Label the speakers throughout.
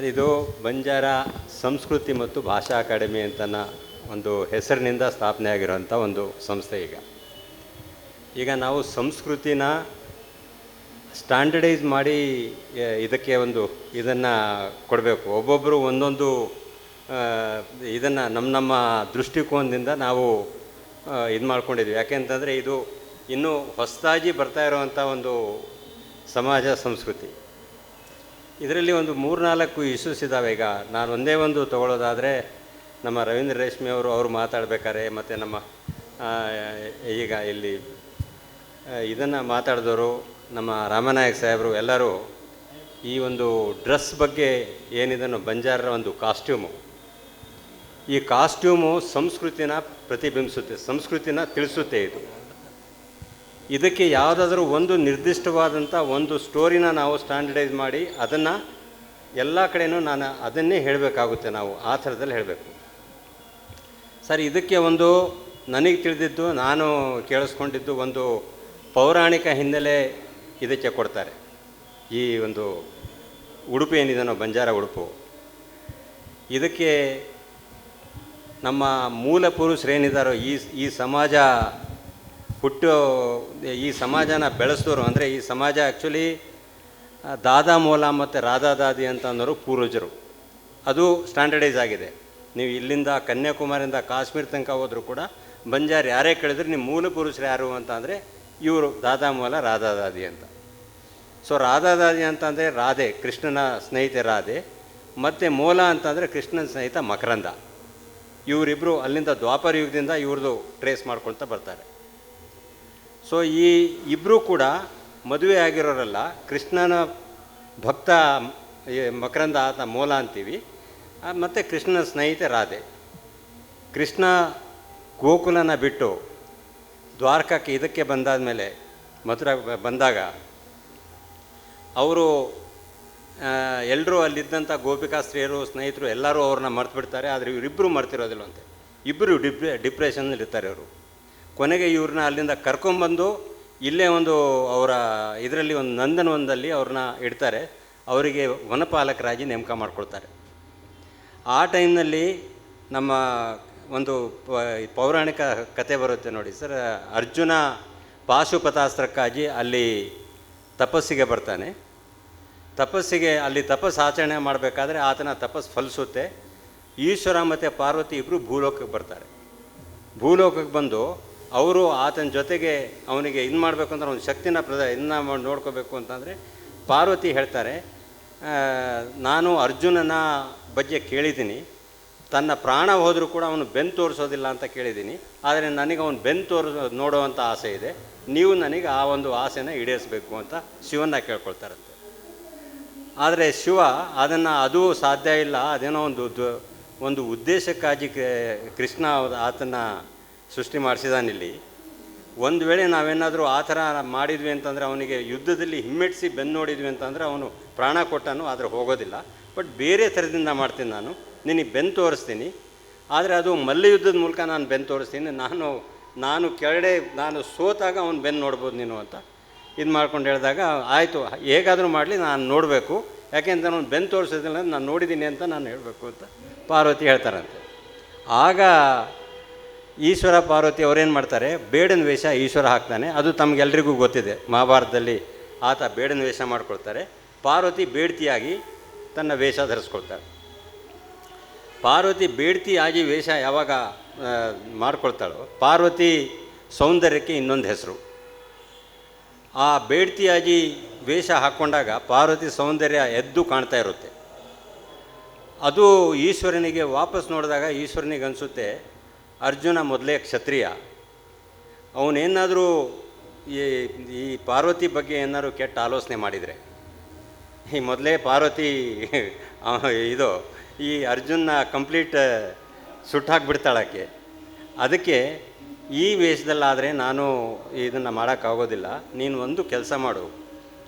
Speaker 1: Sir, ಇದು ಬಂಜಾರ ಸಂಸ್ಕೃತಿ ಮತ್ತು ಭಾಷಾ ಅಕಾಡೆಮಿ ಅಂತನ ಒಂದು ಹೆಸರಿನಿಂದ ಸ್ಥಾಪನೆ ಆಗಿರೋಂಥ ಒಂದು ಸಂಸ್ಥೆ. ಈಗ ನಾವು ಸಂಸ್ಕೃತಿನ ಸ್ಟ್ಯಾಂಡರ್ಡೈಸ್ ಮಾಡಿ ಇದಕ್ಕೆ ಒಂದು ಇದನ್ನು ಕೊಡಬೇಕು. ಒಬ್ಬೊಬ್ಬರು ಒಂದೊಂದು ಇದನ್ನು ನಮ್ಮ ದೃಷ್ಟಿಕೋನದಿಂದ ನಾವು ಇದು ಮಾಡ್ಕೊಂಡಿದ್ವಿ. ಯಾಕೆಂತಂದರೆ ಇದು ಇನ್ನೂ ಹೊಸದಾಗಿ ಬರ್ತಾ ಇರೋವಂಥ ಒಂದು ಸಮಾಜ ಸಂಸ್ಕೃತಿ. ಇದರಲ್ಲಿ ಒಂದು 3-4 ಇಶ್ಯೂಸ್ ಇದ್ದಾವೆ. ಈಗ ನಾನು ಒಂದೇ ಒಂದು ತೊಗೊಳ್ಳೋದಾದರೆ, ನಮ್ಮ ರವೀಂದ್ರ ರೇಷ್ಮೆ ಅವರು ಮಾತಾಡಬೇಕಾದ್ರೆ, ಮತ್ತು ನಮ್ಮ ಈಗ ಇಲ್ಲಿ ಇದನ್ನು ಮಾತಾಡಿದವರು ನಮ್ಮ ರಾಮನಾಯಕ್ ಸಾಹೇಬರು ಎಲ್ಲರೂ ಈ ಒಂದು ಡ್ರೆಸ್ ಬಗ್ಗೆ ಏನಿದನ್ನು ಬಂಜಾರರ ಒಂದು ಕಾಸ್ಟ್ಯೂಮು, ಈ ಕಾಸ್ಟ್ಯೂಮು ಸಂಸ್ಕೃತಿನ ಪ್ರತಿಬಿಂಬಿಸುತ್ತೆ, ಸಂಸ್ಕೃತಿನ ತಿಳಿಸುತ್ತೆ. ಇದಕ್ಕೆ ಯಾವುದಾದ್ರೂ ಒಂದು ನಿರ್ದಿಷ್ಟವಾದಂಥ ಒಂದು ಸ್ಟೋರಿನ ನಾವು ಸ್ಟ್ಯಾಂಡರ್ಡೈಸ್ ಮಾಡಿ ಅದನ್ನು ಎಲ್ಲ ಕಡೆಯೂ ನಾನು ಅದನ್ನೇ ಹೇಳಬೇಕಾಗುತ್ತೆ. ನಾವು ಆ ಥರದಲ್ಲಿ ಹೇಳಬೇಕು. ಸರ್, ಇದಕ್ಕೆ ಒಂದು ನನಗೆ ತಿಳಿದಿದ್ದು, ನಾನು ಕೇಳಿಸ್ಕೊಂಡಿದ್ದು, ಒಂದು ಪೌರಾಣಿಕ ಹಿನ್ನೆಲೆ ಇದಕ್ಕೆ ಕೊಡ್ತಾರೆ. ಈ ಒಂದು ಉಡುಪು ಏನಿದೆನೋ ಬಂಜಾರ ಉಡುಪು, ಇದಕ್ಕೆ ನಮ್ಮ ಮೂಲ ಪುರುಷರೇನಿದ್ದಾರೋ, ಈ ಸಮಾಜ ಈ ಸಮಾಜನ ಬೆಳೆಸಿದವರು, ಅಂದರೆ ಈ ಸಮಾಜ ಆ್ಯಕ್ಚುಲಿ ದಾದಾ ಮೋಲಾ ಮತ್ತು ರಾಧಾ ದಾದಿ ಅಂತ ಅನ್ನೋರು ಪೂರ್ವಜರು. ಅದು ಸ್ಟ್ಯಾಂಡರ್ಡೈಸ್ ಆಗಿದೆ. ನೀವು ಇಲ್ಲಿಂದ ಕನ್ಯಾಕುಮಾರಿಯಿಂದ ಕಾಶ್ಮೀರ ತನಕ ಹೋದರೂ ಕೂಡ ಬಂಜಾರ ಯಾರೇ ಕೇಳಿದ್ರು ನಿಮ್ಮ ಮೂಲ ಪುರುಷರು ಯಾರು ಅಂತ ಅಂದರೆ ಇವರು ದಾದಾ ಮೋಲಾ ರಾಧಾ ದಾದಿ ಅಂತ. ಸೊ ರಾಧಾ ದಾದಿ ಅಂತಂದರೆ ರಾಧೆ, ಕೃಷ್ಣನ ಸ್ನೇಹಿತೆ ರಾಧೆ, ಮತ್ತು ಮೋಲಾ ಅಂತಂದರೆ ಕೃಷ್ಣನ ಸ್ನೇಹಿತ ಮಕರಂದ. ಇವರಿಬ್ಬರು ಅಲ್ಲಿಂದ ದ್ವಾಪರ ಯುಗದಿಂದ ಇವ್ರದ್ದು ಟ್ರೇಸ್ ಮಾಡ್ಕೊಳ್ತಾ ಬರ್ತಾರೆ. ಸೊ ಈ ಇಬ್ಬರೂ ಕೂಡ ಮದುವೆ ಆಗಿರೋರಲ್ಲ, ಕೃಷ್ಣನ ಭಕ್ತ ಮಕರಂದ, ಆತ ಮೋಲ ಅಂತೀವಿ, ಮತ್ತು ಕೃಷ್ಣನ ಸ್ನೇಹಿತೆ ರಾಧೆ. ಕೃಷ್ಣ ಗೋಕುಲನ ಬಿಟ್ಟು ದ್ವಾರಕಕ್ಕೆ ಇದಕ್ಕೆ ಬಂದಾದ ಮೇಲೆ, ಮಥುರಾ ಬಂದಾಗ ಅವರು ಎಲ್ಲರೂ ಅಲ್ಲಿದ್ದಂಥ ಗೋಪಿಕಾ ಸ್ತ್ರೀಯರು, ಸ್ನೇಹಿತರು ಎಲ್ಲರೂ ಅವ್ರನ್ನ ಮರ್ತು ಬಿಡ್ತಾರೆ. ಆದರೆ ಇವರಿಬ್ಬರು ಮರ್ತಿರೋದಿಲ್ಲವಂತೆ. ಇಬ್ಬರು ಡಿಪ್ರೆಷನ್ನಲ್ಲಿರ್ತಾರೆ ಅವರು. ಕೊನೆಗೆ ಇವ್ರನ್ನ ಅಲ್ಲಿಂದ ಕರ್ಕೊಂಬಂದು ಇಲ್ಲೇ ಒಂದು ಅವರ ಇದರಲ್ಲಿ ಒಂದು ನಂದನವನದಲ್ಲಿ ಅವ್ರನ್ನ ಇಡ್ತಾರೆ. ಅವರಿಗೆ ವನಪಾಲಕರಾಗಿ ನೇಮಕ ಮಾಡ್ಕೊಳ್ತಾರೆ. ಆ ಟೈಮ್ನಲ್ಲಿ ನಮ್ಮ ಒಂದು ಪೌರಾಣಿಕ ಕತೆ ಬರುತ್ತೆ ನೋಡಿ ಸರ್. ಅರ್ಜುನ ಪಾಶುಪತಾಸ್ತ್ರಕ್ಕಾಗಿ ಅಲ್ಲಿ ತಪಸ್ಸಿಗೆ ಬರ್ತಾನೆ. ತಪಸ್ಸಿಗೆ ಅಲ್ಲಿ ತಪಸ್ಸು ಆಚರಣೆ ಮಾಡಬೇಕಾದ್ರೆ ಆತನ ತಪಸ್ಸು ಫಲಿಸುತ್ತೆ. ಈಶ್ವರ ಮತ್ತು ಪಾರ್ವತಿ ಇಬ್ಬರು ಭೂಲೋಕಕ್ಕೆ ಬರ್ತಾರೆ. ಭೂಲೋಕಕ್ಕೆ ಬಂದು ಅವರು ಆತನ ಜೊತೆಗೆ ಅವನಿಗೆ ಇದು ಮಾಡಬೇಕು ಅಂದ್ರೆ ಒಂದು ಶಕ್ತಿನ ಇದನ್ನ ನೋಡ್ಕೋಬೇಕು ಅಂತಂದರೆ ಪಾರ್ವತಿ ಹೇಳ್ತಾರೆ, ನಾನು ಅರ್ಜುನನ ಬಗ್ಗೆ ಕೇಳಿದ್ದೀನಿ, ತನ್ನ ಪ್ರಾಣ ಹೋದರೂ ಕೂಡ ಅವನು ಬೆನ್ನು ತೋರಿಸೋದಿಲ್ಲ ಅಂತ ಕೇಳಿದ್ದೀನಿ. ಆದರೆ ನನಗೆ ಅವನು ಬೆನ್ನು ನೋಡುವಂಥ ಆಸೆ ಇದೆ, ನೀವು ನನಗೆ ಆ ಒಂದು ಆಸೆನ ಈಡೇರಿಸಬೇಕು ಅಂತ ಶಿವನ್ನ ಕೇಳ್ಕೊಳ್ತಾರಂತೆ. ಆದರೆ ಶಿವ ಅದು ಸಾಧ್ಯ ಇಲ್ಲ, ಅದೇನೋ ಒಂದು ಉದ್ದೇಶಕ್ಕಾಗಿ ಕೃಷ್ಣ ಆತನ ಸೃಷ್ಟಿ ಮಾಡಿಸಿದಾನಿಲ್ಲಿ. ಒಂದು ವೇಳೆ ನಾವೇನಾದರೂ ಆ ಥರ ಮಾಡಿದ್ವಿ ಅಂತಂದರೆ, ಅವನಿಗೆ ಯುದ್ಧದಲ್ಲಿ ಹಿಮ್ಮೆಟ್ಟಿಸಿ ಬೆನ್ನು ನೋಡಿದ್ವಿ ಅಂತಂದರೆ ಅವನು ಪ್ರಾಣ ಕೊಟ್ಟನು, ಆದರೆ ಹೋಗೋದಿಲ್ಲ. ಬಟ್ ಬೇರೆ ಥರದಿಂದ ಮಾಡ್ತೀನಿ, ನಿನಗೆ ಬೆನ್ನು ತೋರಿಸ್ತೀನಿ, ಆದರೆ ಅದು ಮಲ್ಲಯುದ್ಧದ ಮೂಲಕ ನಾನು ಬೆನ್ನು ತೋರಿಸ್ತೀನಿ. ನಾನು ಕೆಳಗಡೆ ನಾನು ಸೋತಾಗ ಅವನು ಬೆನ್ನು ನೋಡ್ಬೋದು ನೀನು ಅಂತ ಇದು ಮಾಡ್ಕೊಂಡು ಹೇಳಿದಾಗ, ಆಯಿತು ಹೇಗಾದರೂ ಮಾಡಲಿ ನಾನು ನೋಡಬೇಕು, ಯಾಕೆಂತ ಅವನು ಬೆನ್ನು ತೋರಿಸೋದಿಲ್ಲ, ನಾನು ನೋಡಿದ್ದೀನಿ ಅಂತ ನಾನು ಹೇಳಬೇಕು ಅಂತ ಪಾರ್ವತಿ ಹೇಳ್ತಾರಂತೆ. ಆಗ ಈಶ್ವರ ಪಾರ್ವತಿ ಅವರೇನು ಮಾಡ್ತಾರೆ, ಬೇಡನ ವೇಷ ಈಶ್ವರ ಹಾಕ್ತಾನೆ. ಅದು ತಮಗೆಲ್ರಿಗೂ ಗೊತ್ತಿದೆ, ಮಹಾಭಾರತದಲ್ಲಿ ಆತ ಬೇಡನ ವೇಷ ಮಾಡ್ಕೊಳ್ತಾರೆ. ಪಾರ್ವತಿ ಬೇಡ್ತಿಯಾಗಿ ತನ್ನ ವೇಷ ಧರಿಸ್ಕೊಳ್ತಾರೆ. ಪಾರ್ವತಿ ಬೇಡ್ತಿಯಾಗಿ ವೇಷ ಯಾವಾಗ ಮಾಡ್ಕೊಳ್ತಾಳೋ, ಪಾರ್ವತಿ ಸೌಂದರ್ಯಕ್ಕೆ ಇನ್ನೊಂದು ಹೆಸರು. ಆ ಬೇಡ್ತಿಯಾಗಿ ವೇಷ ಹಾಕ್ಕೊಂಡಾಗ ಪಾರ್ವತಿ ಸೌಂದರ್ಯ ಎದ್ದು ಕಾಣ್ತಾ ಇರುತ್ತೆ. ಅದು ಈಶ್ವರನಿಗೆ ವಾಪಸ್ ನೋಡಿದಾಗ ಈಶ್ವರನಿಗೆ ಅನಿಸುತ್ತೆ, ಅರ್ಜುನ ಮೊದಲೇ ಕ್ಷತ್ರಿಯ, ಅವನೇನಾದರೂ ಈ ಪಾರ್ವತಿ ಬಗ್ಗೆ ಏನಾದರೂ ಕೆಟ್ಟ ಆಲೋಚನೆ ಮಾಡಿದರೆ, ಈ ಮೊದಲೇ ಪಾರ್ವತಿ ಈ ಅರ್ಜುನ ಕಂಪ್ಲೀಟ್ ಸುಟ್ಟಾಕ್ಬಿಡ್ತಾಳಕ್ಕೆ. ಅದಕ್ಕೆ ಈ ವೇಷದಲ್ಲಾದರೆ ನಾನು ಇದನ್ನು ಮಾಡೋಕ್ಕಾಗೋದಿಲ್ಲ, ನೀನು ಒಂದು ಕೆಲಸ ಮಾಡು,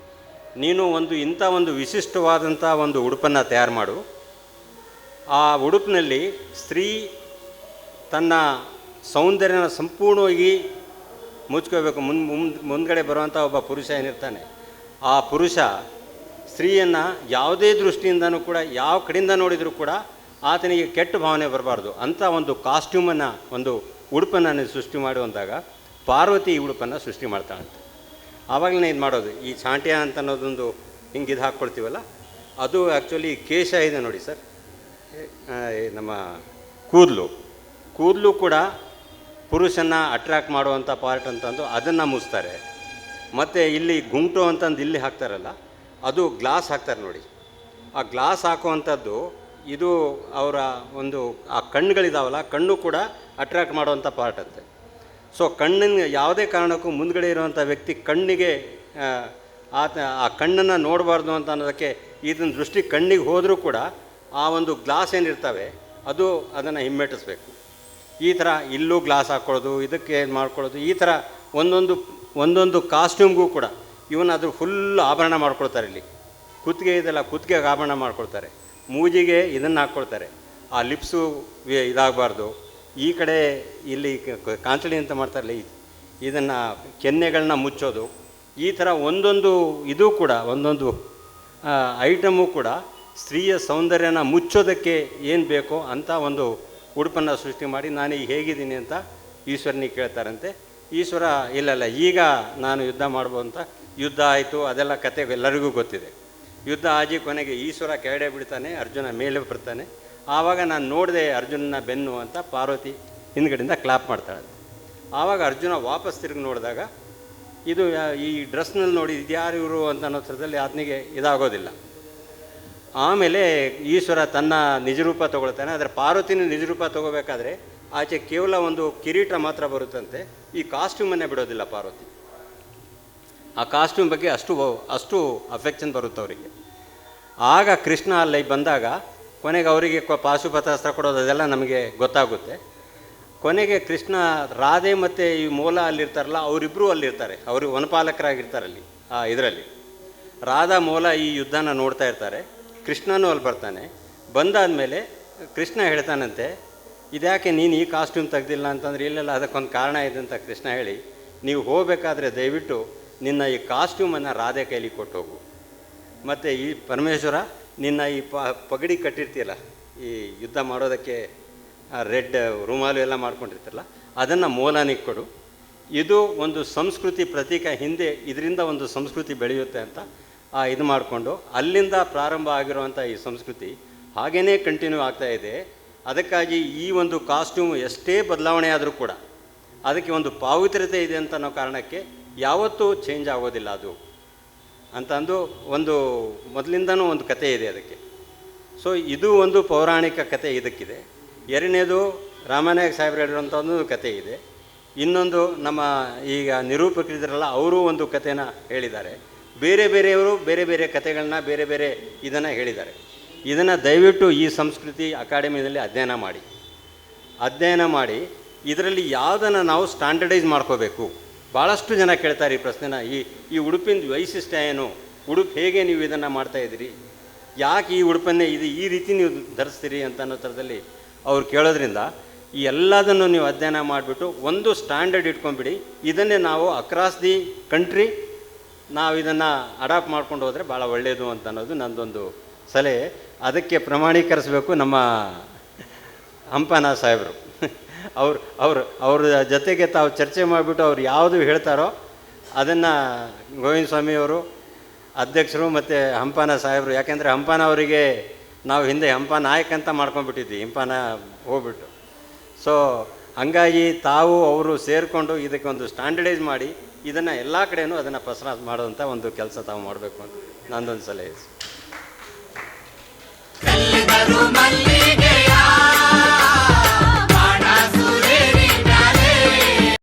Speaker 1: ನೀನು ಇಂಥ ಒಂದು ವಿಶಿಷ್ಟವಾದಂಥ ಒಂದು ಉಡುಪನ್ನು ತಯಾರು ಮಾಡು. ಆ ಉಡುಪಿನಲ್ಲಿ ಸ್ತ್ರೀ ತನ್ನ ಸೌಂದರ್ಯನ ಸಂಪೂರ್ಣವಾಗಿ ಮುಚ್ಕೋಬೇಕು. ಮುಂದ್ಗಡೆ ಬರುವಂಥ ಒಬ್ಬ ಪುರುಷ ಏನಿರ್ತಾನೆ, ಆ ಪುರುಷ ಸ್ತ್ರೀಯನ್ನು ಯಾವುದೇ ದೃಷ್ಟಿಯಿಂದನೂ ಕೂಡ ಯಾವ ಕಡೆಯಿಂದ ನೋಡಿದರೂ ಕೂಡ ಆತನಿಗೆ ಕೆಟ್ಟ ಭಾವನೆ ಬರಬಾರ್ದು ಅಂತ ಒಂದು ಕಾಸ್ಟ್ಯೂಮನ್ನು, ಒಂದು ಉಡುಪನ್ನು ಸೃಷ್ಟಿ ಮಾಡುವಂದಾಗ ಪಾರ್ವತಿ ಈ ಉಡುಪನ್ನು ಸೃಷ್ಟಿ ಮಾಡ್ತಾಳಂತೆ. ಆವಾಗಲೇ ಇದು ಮಾಡೋದು, ಈ ಚಾಂಟ್ಯ ಅಂತ ಅನ್ನೋದೊಂದು ಹಿಂಗೆ ಇದು ಹಾಕ್ಕೊಳ್ತೀವಲ್ಲ, ಅದು ಆ್ಯಕ್ಚುಲಿ ಕೇಶ ಇದೆ ನೋಡಿ ಸರ್, ನಮ್ಮ ಕೂದಲು ಕೂಡ ಪುರುಷನ್ನು ಅಟ್ರ್ಯಾಕ್ಟ್ ಮಾಡುವಂಥ ಪಾರ್ಟ್ ಅಂತಂದು ಅದನ್ನು ಮುಚ್ತಾರೆ. ಮತ್ತು ಇಲ್ಲಿ ಗುಂಟು ಅಂತಂದು ಇಲ್ಲಿ ಹಾಕ್ತಾರಲ್ಲ, ಅದು ಗ್ಲಾಸ್ ಹಾಕ್ತಾರೆ ನೋಡಿ. ಆ ಗ್ಲಾಸ್ ಹಾಕುವಂಥದ್ದು ಇದು ಅವರ ಒಂದು ಆ ಕಣ್ಣುಗಳಿದಾವಲ್ಲ, ಕಣ್ಣು ಕೂಡ ಅಟ್ರ್ಯಾಕ್ಟ್ ಮಾಡುವಂಥ ಪಾರ್ಟ್ ಅಂತೆ. ಸೊ ಕಣ್ಣಿನ ಯಾವುದೇ ಕಾರಣಕ್ಕೂ ಮುಂದ್ಗಡೆ ಇರುವಂಥ ವ್ಯಕ್ತಿ ಕಣ್ಣಿಗೆ ಆ ಕಣ್ಣನ್ನು ನೋಡಬಾರ್ದು ಅಂತ ಅನ್ನೋದಕ್ಕೆ ಇದನ್ನ ದೃಷ್ಟಿ ಕಣ್ಣಿಗೆ ಹೋದರೂ ಕೂಡ ಆ ಒಂದು ಗ್ಲಾಸ್ ಏನಿರ್ತವೆ ಅದು ಅದನ್ನು ಹಿಮ್ಮೆಟ್ಟಿಸ್ಬೇಕು. ಈ ಥರ ಇಲ್ಲೂ ಗ್ಲಾಸ್ ಹಾಕ್ಕೊಳ್ಳೋದು, ಇದಕ್ಕೆ ಏನು ಮಾಡ್ಕೊಳ್ಳೋದು, ಈ ಥರ ಒಂದೊಂದು ಕಾಸ್ಟ್ಯೂಮ್ಗೂ ಕೂಡ ಇವನ್ನ ಅದು ಫುಲ್ ಆಭರಣ ಮಾಡ್ಕೊಳ್ತಾರೆ. ಇಲ್ಲಿ ಕುತ್ತಿಗೆ ಇದೆಲ್ಲ, ಕುತ್ತಿಗೆಗೆ ಆಭರಣ ಮಾಡ್ಕೊಳ್ತಾರೆ, ಮೂಜಿಗೆ ಇದನ್ನು ಹಾಕ್ಕೊಳ್ತಾರೆ, ಆ ಲಿಪ್ಸು ಇದಾಗಬಾರ್ದು, ಈ ಕಡೆ ಇಲ್ಲಿ ಕಾಂಚಳಿ ಅಂತ ಮಾಡ್ತಾರಲ್ಲ ಇದನ್ನು ಕೆನ್ನೆಗಳನ್ನ ಮುಚ್ಚೋದು, ಈ ಥರ ಒಂದೊಂದು ಇದು ಕೂಡ ಒಂದೊಂದು ಐಟಮು ಕೂಡ ಸ್ತ್ರೀಯ ಸೌಂದರ್ಯನ ಮುಚ್ಚೋದಕ್ಕೆ ಏನು ಬೇಕೋ ಅಂಥ ಒಂದು ಉಡುಪನ್ನು ಸೃಷ್ಟಿ ಮಾಡಿ ನಾನು ಈಗ ಹೇಗಿದ್ದೀನಿ ಅಂತ ಈಶ್ವರನಿಗೆ ಕೇಳ್ತಾರಂತೆ. ಈಶ್ವರ ಇಲ್ಲ ಈಗ ನಾನು ಯುದ್ಧ ಮಾಡ್ಬೋದು ಅಂತ, ಯುದ್ಧ ಆಯಿತು, ಅದೆಲ್ಲ ಕತೆ ಎಲ್ಲರಿಗೂ ಗೊತ್ತಿದೆ. ಯುದ್ಧ ಆಗಿ ಕೊನೆಗೆ ಈಶ್ವರ ಕೆಳಗಡೆ ಬಿಡ್ತಾನೆ, ಅರ್ಜುನ ಮೇಲೆ ಬರ್ತಾನೆ. ಆವಾಗ ನಾನು ನೋಡಿದೆ ಅರ್ಜುನನ ಬೆನ್ನು ಅಂತ ಪಾರ್ವತಿ ಹಿಂದ್ಗಡೆಯಿಂದ ಕ್ಲಾಪ್ ಮಾಡ್ತಾಳೆ. ಆವಾಗ ಅರ್ಜುನ ವಾಪಸ್ ತಿರುಗಿ ನೋಡಿದಾಗ ಇದು ಈ ಡ್ರೆಸ್ನಲ್ಲಿ ನೋಡಿ ಇದ್ಯಾರು ಇವರು ಅಂತ ಅನ್ನೋ ಥರದಲ್ಲಿ ಆತನಿಗೆ ಇದಾಗೋದಿಲ್ಲ. ಆಮೇಲೆ ಈಶ್ವರ ತನ್ನ ನಿಜರೂಪ ತೊಗೊಳ್ತಾನೆ. ಆದರೆ ಪಾರ್ವತಿನ ನಿಜರೂಪ ತೊಗೋಬೇಕಾದ್ರೆ ಆಚೆ ಕೇವಲ ಒಂದು ಕಿರೀಟ ಮಾತ್ರ ಬರುತ್ತಂತೆ, ಈ ಕಾಸ್ಟ್ಯೂಮನ್ನೇ ಬಿಡೋದಿಲ್ಲ ಪಾರ್ವತಿ. ಆ ಕಾಸ್ಟ್ಯೂಮ್ ಬಗ್ಗೆ ಅಷ್ಟು ಅಫೆಕ್ಷನ್ ಬರುತ್ತೆ ಅವರಿಗೆ. ಆಗ ಕೃಷ್ಣ ಅಲ್ಲಿ ಬಂದಾಗ ಕೊನೆಗೆ ಅವರಿಗೆ ಪಾಶುಪತಾಸ್ತ್ರ ಕೊಡೋದು ಅದೆಲ್ಲ ನಮಗೆ ಗೊತ್ತಾಗುತ್ತೆ. ಕೊನೆಗೆ ಕೃಷ್ಣ ರಾಧೆ ಮತ್ತು ಈ ಮೂಲ ಅಲ್ಲಿರ್ತಾರಲ್ಲ, ಅವರಿಬ್ಬರೂ ಅಲ್ಲಿರ್ತಾರೆ, ಅವರು ವನಪಾಲಕರಾಗಿರ್ತಾರಲ್ಲಿ ಆ ಇದರಲ್ಲಿ. ರಾಧಾ ಮೂಲ ಈ ಯುದ್ಧನ ನೋಡ್ತಾ ಇರ್ತಾರೆ, ಕೃಷ್ಣನೂ ಅಲ್ಲಿ ಬರ್ತಾನೆ. ಬಂದಾದಮೇಲೆ ಕೃಷ್ಣ ಹೇಳ್ತಾನಂತೆ, ಇದ್ಯಾಕೆ ನೀನು ಈ ಕಾಸ್ಟ್ಯೂಮ್ ತೆಗ್ದಿಲ್ಲ ಅಂತಂದ್ರೆ, ಇಲ್ಲೆಲ್ಲ ಅದಕ್ಕೊಂದು ಕಾರಣ ಇದೆ ಅಂತ ಕೃಷ್ಣ ಹೇಳಿ, ನೀವು ಹೋಗಬೇಕಾದ್ರೆ ದಯವಿಟ್ಟು ನಿನ್ನ ಈ ಕಾಸ್ಟ್ಯೂಮನ್ನು ರಾಧೆ ಕೈಲಿ ಕೊಟ್ಟು ಹೋಗು. ಮತ್ತು ಈ ಪರಮೇಶ್ವರ ನಿನ್ನ ಈ ಪಗಡಿ ಕಟ್ಟಿರ್ತೀಯಲ್ಲ, ಈ ಯುದ್ಧ ಮಾಡೋದಕ್ಕೆ ರೆಡ್ ರುಮಾಲು ಎಲ್ಲ ಮಾಡ್ಕೊಂಡಿರ್ತಿರಲ್ಲ, ಅದನ್ನು ಮೂಲನಿಗೆ ಕೊಡು. ಇದು ಒಂದು ಸಂಸ್ಕೃತಿ ಪ್ರತೀಕ, ಹಿಂದೆ ಇದರಿಂದ ಒಂದು ಸಂಸ್ಕೃತಿ ಬೆಳೆಯುತ್ತೆ ಅಂತ ಇದು ಮಾಡಿಕೊಂಡು ಅಲ್ಲಿಂದ ಪ್ರಾರಂಭ ಆಗಿರುವಂಥ ಈ ಸಂಸ್ಕೃತಿ ಹಾಗೇ ಕಂಟಿನ್ಯೂ ಆಗ್ತಾ ಇದೆ. ಅದಕ್ಕಾಗಿ ಈ ಒಂದು ಕಾಸ್ಟ್ಯೂಮ್ ಎಷ್ಟೇ ಬದಲಾವಣೆ ಆದರೂ ಕೂಡ ಅದಕ್ಕೆ ಒಂದು ಪಾವಿತ್ರ್ಯತೆ ಇದೆ ಅಂತ ಅನ್ನೋ ಕಾರಣಕ್ಕೆ ಯಾವತ್ತೂ ಚೇಂಜ್ ಆಗೋದಿಲ್ಲ ಅದು ಅಂತಂದು ಒಂದು ಮೊದಲಿಂದನೂ ಒಂದು ಕತೆ ಇದೆ ಅದಕ್ಕೆ. ಸೊ ಇದು ಒಂದು ಪೌರಾಣಿಕ ಕತೆ ಇದಕ್ಕಿದೆ. ಎರಡನೇದು ರಾಮನಾಯಕ ಸಾಹೇಬ್ರು ಹೇಳಿರುವಂಥ ಒಂದು ಕತೆ ಇದೆ. ಇನ್ನೊಂದು ನಮ್ಮ ಈಗ ನಿರೂಪಕರಿದ್ರಲ್ಲ, ಅವರು ಒಂದು ಕಥೆನ ಹೇಳಿದ್ದಾರೆ. ಬೇರೆಯವರು ಬೇರೆ ಬೇರೆ ಕಥೆಗಳನ್ನ ಬೇರೆ ಬೇರೆ ಇದನ್ನು ಹೇಳಿದ್ದಾರೆ. ಇದನ್ನು ದಯವಿಟ್ಟು ಈ ಸಂಸ್ಕೃತಿ ಅಕಾಡೆಮಿಯಲ್ಲಿ ಅಧ್ಯಯನ ಮಾಡಿ ಇದರಲ್ಲಿ ಯಾವುದನ್ನು ನಾವು ಸ್ಟ್ಯಾಂಡರ್ಡೈಸ್ ಮಾಡ್ಕೋಬೇಕು. ಭಾಳಷ್ಟು ಜನ ಕೇಳ್ತಾರೆ ಈ ಪ್ರಶ್ನೆನ, ಈ ಉಡುಪಿನ ವೈಶಿಷ್ಟ್ಯ ಏನು, ಉಡುಪು ಹೇಗೆ ನೀವು ಇದನ್ನು ಮಾಡ್ತಾಯಿದ್ದೀರಿ, ಯಾಕೆ ಈ ಉಡುಪನ್ನೇ ಈ ರೀತಿ ನೀವು ಧರಿಸ್ತೀರಿ ಅಂತ ಅನ್ನೋ ಥರದಲ್ಲಿ ಅವ್ರು ಕೇಳೋದ್ರಿಂದ ಈ ಎಲ್ಲದನ್ನು ನೀವು ಅಧ್ಯಯನ ಮಾಡಿಬಿಟ್ಟು ಒಂದು ಸ್ಟ್ಯಾಂಡರ್ಡ್ ಇಟ್ಕೊಂಡ್ಬಿಡಿ. ಇದನ್ನೇ ನಾವು ಅಕ್ರಾಸ್ ದಿ ಕಂಟ್ರಿ ನಾವು ಇದನ್ನು ಅಡಾಪ್ಟ್ ಮಾಡ್ಕೊಂಡು ಹೋದರೆ ಭಾಳ ಒಳ್ಳೆಯದು ಅಂತ ಅನ್ನೋದು ನನ್ನದೊಂದು ಸಲಹೆ. ಅದಕ್ಕೆ ಪ್ರಮಾಣೀಕರಿಸಬೇಕು ನಮ್ಮ ಹಂಪನ ಸಾಹೇಬರು. ಅವ್ರ ಜೊತೆಗೆ ತಾವು ಚರ್ಚೆ ಮಾಡಿಬಿಟ್ಟು ಅವ್ರು ಯಾವುದು ಹೇಳ್ತಾರೋ ಅದನ್ನು ಗೋವಿಂದ ಸ್ವಾಮಿಯವರು ಅಧ್ಯಕ್ಷರು ಮತ್ತು ಹಂಪನ ಸಾಹೇಬರು, ಯಾಕೆಂದರೆ ಹಂಪನ ಅವರಿಗೆ ನಾವು ಹಿಂದೆ ಹಂಪ ನಾಯಕ ಅಂತ ಮಾಡ್ಕೊಂಡ್ಬಿಟ್ಟಿದ್ವಿ, ಹಂಪನ ಹೋಗ್ಬಿಟ್ಟು. ಸೊ ಹಂಗಾಗಿ ತಾವು ಅವರು ಸೇರಿಕೊಂಡು ಇದಕ್ಕೆ ಒಂದು ಸ್ಟ್ಯಾಂಡರ್ಡೈಸ್ ಮಾಡಿ ಇದನ್ನು ಎಲ್ಲ ಕಡೆಯೂ ಅದನ್ನು ಪ್ರಸಾರ ಮಾಡುವಂಥ ಒಂದು ಕೆಲಸ ತಾವು ಮಾಡಬೇಕು ಅಂತ ನಂದೊಂದು ಸಲಹೆ.